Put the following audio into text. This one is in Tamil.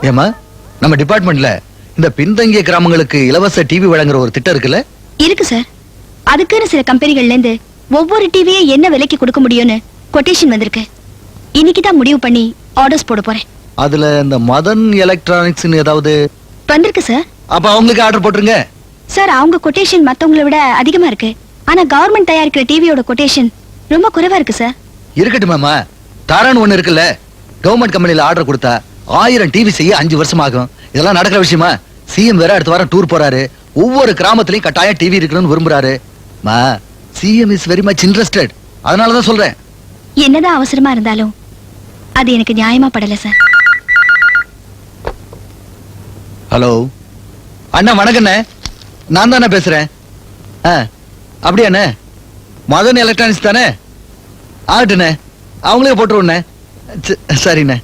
ஏமா நம்ம டிபார்ட்மெண்ட்ல இந்த பின்தங்கிய கிராமங்களுக்கு இலவச டிவி வழங்குற ஒரு திட்டம் இருக்குல்ல? இருக்கு சார். அதுக்குன்னு சில கம்பெனிகள்ல இருந்து ஒவ்வொரு டிவியை என்ன விலைக்கு கொடுக்க முடியும்னு கொட்டேஷன் வந்திருக்கு. இன்னைக்கு தான் முடிவு பண்ணி ஆர்டர்ஸ் போட போறேன். அதுல இந்த மதன் எலக்ட்ரானிக்ஸ் ஏதாவது வந்திருக்கு சார். அப்ப அவங்களுக்கு ஆர்டர் போட்டுருங்க. சார் அவங்க கொட்டேஷன் மத்தவங்களை விட அதிகமா இருக்கு. ஆனா கவர்மெண்ட் தயாரிக்கிற டிவியோட கொட்டேஷன் ரொம்ப குறைவா இருக்கு சார். இருக்கட்டும் மாமா, தரன்னு ஒண்ணு இருக்குல்ல. கவர்மெண்ட் கம்பெனில ஆர்டர் கொடுத்தா 1000 டிவி செய்ய 5 வருஷம் ஆகும். இதெல்லாம் நடக்கிற விஷயமா? சிஎம் வேற அடுத்த வாரம் டூர் போறாரு. ஒவ்வொரு கிராமத்திலையும் கட்டாயம் டிவி இருக்கணும்னு விரும்புறாரு. மா, CM is very much interested. அதனாலதான் சொல்றேன். என்னதான் அவசரமா இருந்தாலும் அது எனக்கு நியாயமா படல சார். ஹலோ அண்ணா, வணக்கண்ணே. நான் தானே பேசுறேன். அப்படியாண்ணே? மதன் எலக்ட்ரானிக்ஸ் தானே? ஆகட்டுண்ணே, அவங்களே போட்டுருவோண்ணே. சரிண்ணே.